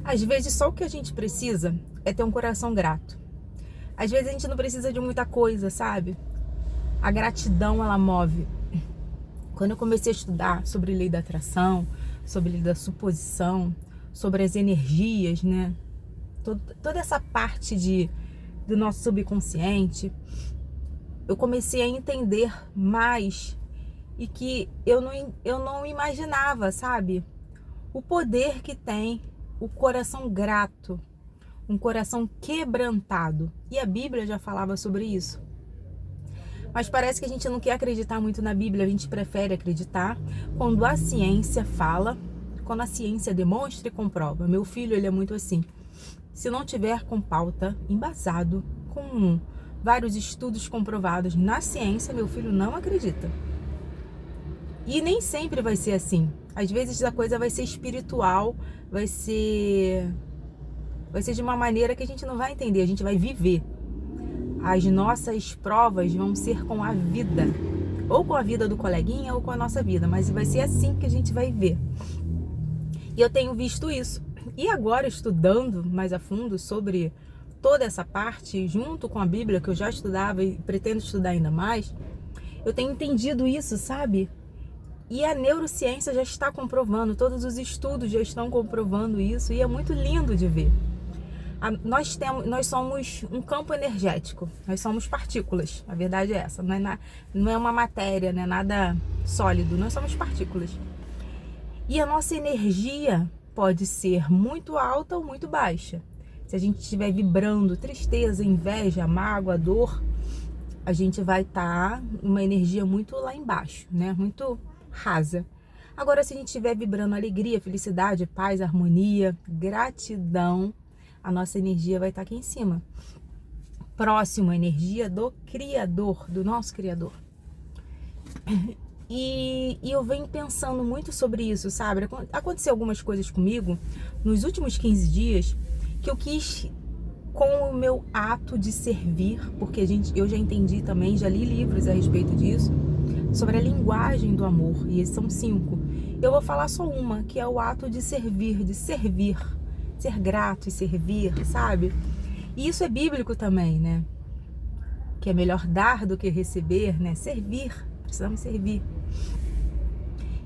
Às vezes só o que a gente precisa é ter um coração grato. Às vezes a gente não precisa de muita coisa, sabe? A gratidão, ela move. Quando eu comecei a estudar sobre lei da atração, sobre lei da suposição, sobre as energias, né? Toda essa parte do nosso subconsciente, eu comecei a entender mais e que eu não imaginava, sabe? O poder que tem o coração grato, um coração quebrantado. E a Bíblia já falava sobre isso. Mas parece que a gente não quer acreditar muito na Bíblia, a gente prefere acreditar quando a ciência fala, quando a ciência demonstra e comprova. Meu filho, ele é muito assim. Se não tiver com pauta, embasado, com vários estudos comprovados na ciência, meu filho não acredita. E nem sempre vai ser assim. Às vezes a coisa vai ser espiritual, vai ser de uma maneira que a gente não vai entender, a gente vai viver. As nossas provas vão ser com a vida, ou com a vida do coleguinha, ou com a nossa vida, mas vai ser assim que a gente vai ver. E eu tenho visto isso. E agora, estudando mais a fundo sobre toda essa parte, junto com a Bíblia, que eu já estudava e pretendo estudar ainda mais, eu tenho entendido isso, sabe? E a neurociência já está comprovando, todos os estudos já estão comprovando isso, e é muito lindo de ver. Nós somos um campo energético, nós somos partículas, a verdade é essa, não é uma matéria, não é nada sólido, nós somos partículas. E a nossa energia pode ser muito alta ou muito baixa. Se a gente estiver vibrando tristeza, inveja, mágoa, dor, a gente vai estar uma energia muito lá embaixo, né? Muito rasa. Agora, se a gente estiver vibrando alegria, felicidade, paz, harmonia, gratidão, a nossa energia vai estar aqui em cima. Próximo, a energia do Criador, do nosso Criador. E eu venho pensando muito sobre isso, sabe? Aconteceu algumas coisas comigo nos últimos 15 dias que eu quis, com o meu ato de servir, porque eu já entendi também, já li livros a respeito disso, sobre a linguagem do amor, e esses são 5. Eu vou falar só uma, que é o ato de servir, ser grato e servir, sabe? E isso é bíblico também, né? Que é melhor dar do que receber, né? Servir, precisamos servir.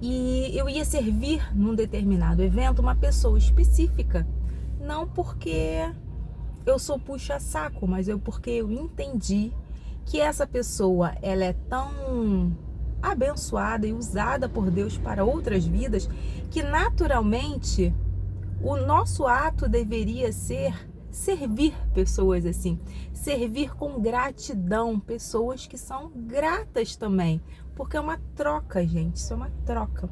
E eu ia servir num determinado evento uma pessoa específica, não porque eu sou puxa-saco, mas porque eu entendi que essa pessoa, ela é tão abençoada e usada por Deus para outras vidas, que naturalmente o nosso ato deveria ser servir pessoas assim, servir com gratidão, pessoas que são gratas também, porque é uma troca, gente, isso é uma troca.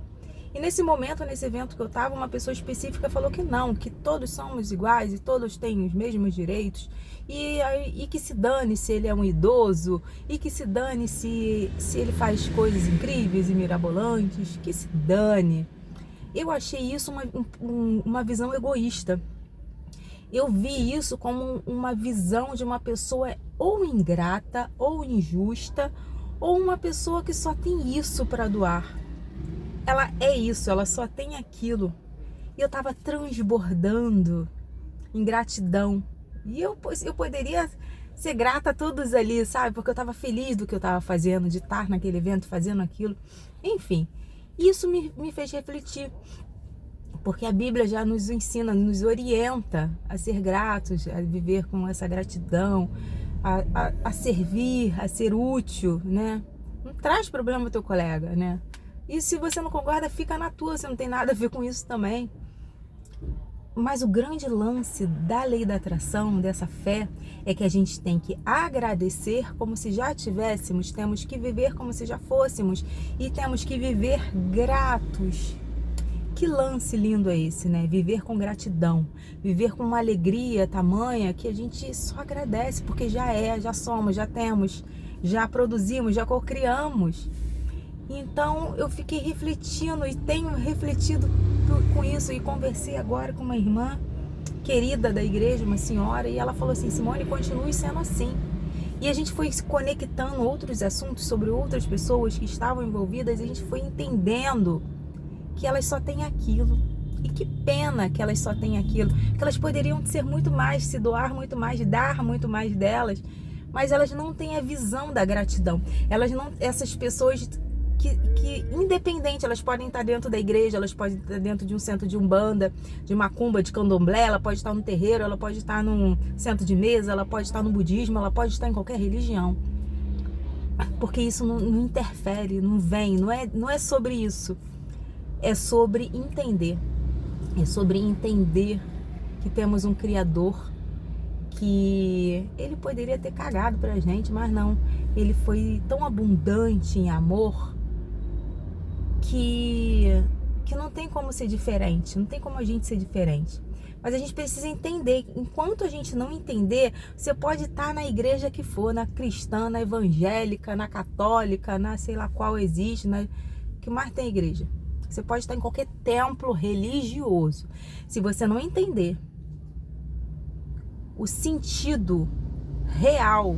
E nesse momento, nesse evento que eu estava, uma pessoa específica falou que não, que todos somos iguais e todos têm os mesmos direitos, e que se dane se ele é um idoso, e que se dane se ele faz coisas incríveis e mirabolantes, que se dane. Eu achei isso uma visão egoísta. Eu vi isso como uma visão de uma pessoa ou ingrata, ou injusta, ou uma pessoa que só tem isso para doar. Ela é isso, ela só tem aquilo. E eu estava transbordando em gratidão. E eu poderia ser grata a todos ali, sabe? Porque eu estava feliz do que eu estava fazendo, de estar naquele evento, fazendo aquilo. Enfim, isso me fez refletir. Porque a Bíblia já nos ensina, nos orienta a ser gratos, a viver com essa gratidão, a servir, a ser útil, né? Não traz problema ao teu colega, né? E se você não concorda, fica na tua, você não tem nada a ver com isso também. Mas o grande lance da lei da atração, dessa fé, é que a gente tem que agradecer como se já tivéssemos, temos que viver como se já fôssemos e temos que viver gratos. Que lance lindo é esse, né? Viver com gratidão, viver com uma alegria tamanha que a gente só agradece, porque já somos, já temos, já produzimos, já cocriamos. Então eu fiquei refletindo e tenho refletido com isso, e conversei agora com uma irmã querida da igreja, uma senhora, e ela falou assim: Simone, continue sendo assim. E a gente foi se conectando outros assuntos sobre outras pessoas que estavam envolvidas, e a gente foi entendendo que elas só têm aquilo. E que pena que elas só têm aquilo, que elas poderiam ser muito mais, se doar muito mais, dar muito mais delas, mas elas não têm a visão da gratidão. Elas não, essas pessoas que independente, elas podem estar dentro da igreja, elas podem estar dentro de um centro de umbanda, de macumba, de candomblé, ela pode estar no terreiro, ela pode estar num centro de mesa, ela pode estar no budismo, ela pode estar em qualquer religião. Porque isso não interfere, não vem, não é sobre isso. É sobre entender. É sobre entender que temos um Criador que ele poderia ter cagado pra gente, mas não. Ele foi tão abundante em amor que não tem como ser diferente, não tem como a gente ser diferente. Mas a gente precisa entender. Enquanto a gente não entender, você pode estar na igreja que for, na cristã, na evangélica, na católica, na sei lá qual existe, que mais tem igreja. Você pode estar em qualquer templo religioso. Se você não entender o sentido real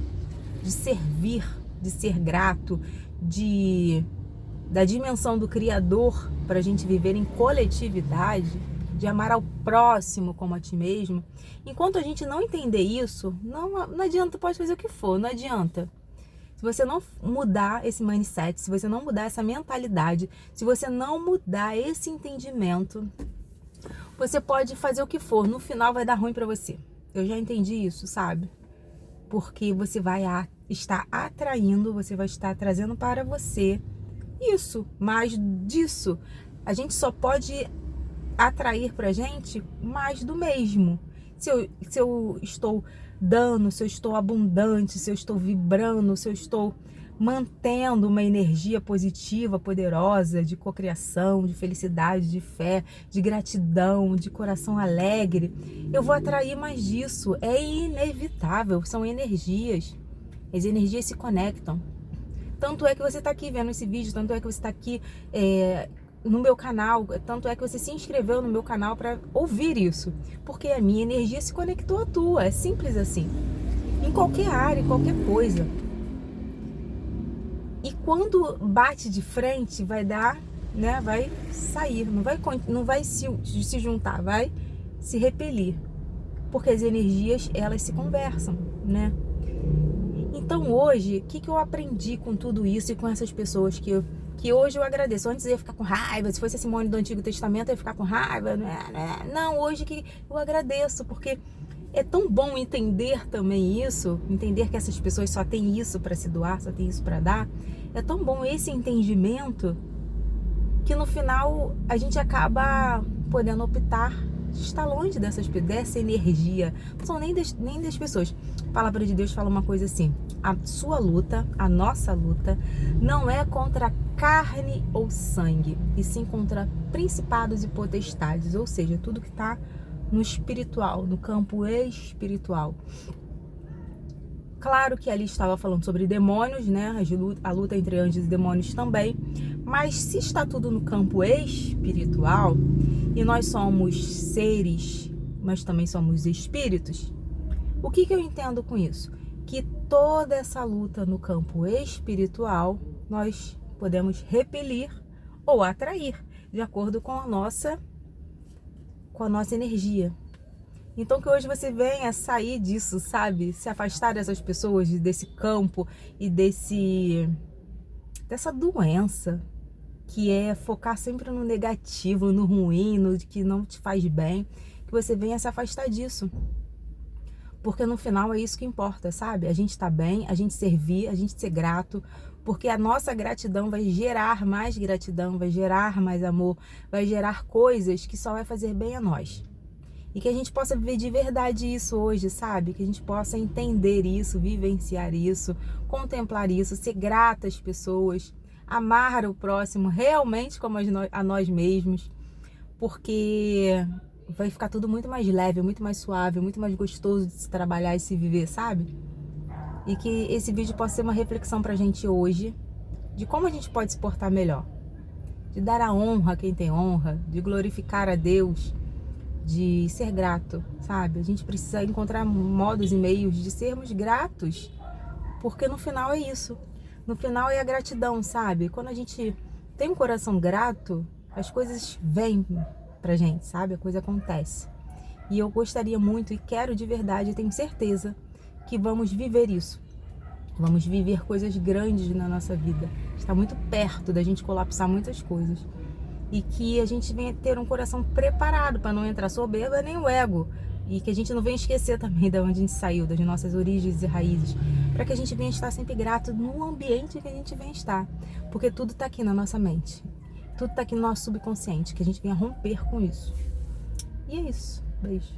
de servir, de ser grato, da dimensão do Criador para a gente viver em coletividade, de amar ao próximo como a ti mesmo. Enquanto a gente não entender isso, não adianta, pode fazer o que for, não adianta. Se você não mudar esse mindset, se você não mudar essa mentalidade, se você não mudar esse entendimento, você pode fazer o que for, no final vai dar ruim para você. Eu já entendi isso, sabe? Porque você vai estar atraindo, você vai estar trazendo para você isso, mais disso. A gente só pode atrair pra gente mais do mesmo. Se eu estou dando, se eu estou abundante, se eu estou vibrando, se eu estou mantendo uma energia positiva, poderosa, de cocriação, de felicidade, de fé, de gratidão, de coração alegre, eu vou atrair mais disso. É inevitável, são energias. As energias se conectam. Tanto é que você está aqui vendo esse vídeo, tanto é que você está aqui no meu canal, tanto é que você se inscreveu no meu canal para ouvir isso, porque a minha energia se conectou à tua, é simples assim, em qualquer área, em qualquer coisa. E quando bate de frente, vai dar, né, vai sair, não vai se juntar, vai se repelir, porque as energias, elas se conversam, né? Então hoje, o que eu aprendi com tudo isso e com essas pessoas que hoje eu agradeço? Antes eu ia ficar com raiva, se fosse a Simone do Antigo Testamento eu ia ficar com raiva, né? Não, hoje que eu agradeço, porque é tão bom entender também isso, entender que essas pessoas só têm isso para se doar, só têm isso para dar. É tão bom esse entendimento que no final a gente acaba podendo optar de estar longe dessa energia. Não são nem das pessoas. A palavra de Deus fala uma coisa assim: a sua luta, a nossa luta, não é contra carne ou sangue, e sim contra principados e potestades, ou seja, tudo que está no espiritual, no campo espiritual. Claro que ali estava falando sobre demônios, né? A luta entre anjos e demônios também. Mas se está tudo no campo espiritual e nós somos seres, mas também somos espíritos, o que eu entendo com isso? Que toda essa luta no campo espiritual nós podemos repelir ou atrair, de acordo com a nossa energia. Então que hoje você venha sair disso, sabe? Se afastar dessas pessoas, desse campo e dessa doença que é focar sempre no negativo, no ruim, no que não te faz bem. Que você venha se afastar disso. Porque no final é isso que importa, sabe? A gente tá bem, a gente servir, a gente ser grato, porque a nossa gratidão vai gerar mais gratidão, vai gerar mais amor, vai gerar coisas que só vai fazer bem a nós. E que a gente possa viver de verdade isso hoje, sabe? Que a gente possa entender isso, vivenciar isso, contemplar isso, ser grata às pessoas, amar o próximo realmente como a nós mesmos, porque vai ficar tudo muito mais leve, muito mais suave, muito mais gostoso de se trabalhar e se viver, sabe? E que esse vídeo possa ser uma reflexão pra gente hoje, de como a gente pode se portar melhor, de dar a honra a quem tem honra, de glorificar a Deus, de ser grato, sabe? A gente precisa encontrar modos e meios de sermos gratos, porque no final é isso. No final é a gratidão, sabe? Quando a gente tem um coração grato, as coisas vêm pra gente, sabe? A coisa acontece. E eu gostaria muito e quero de verdade, tenho certeza que vamos viver isso. Vamos viver coisas grandes na nossa vida. Está muito perto da gente colapsar muitas coisas. E que a gente venha ter um coração preparado para não entrar soberba nem o ego. E que a gente não venha esquecer também de onde a gente saiu, das nossas origens e raízes. Para que a gente venha estar sempre grato no ambiente que a gente vem estar. Porque tudo está aqui na nossa mente. Tudo está aqui no nosso subconsciente. Que a gente venha romper com isso. E é isso. Beijo.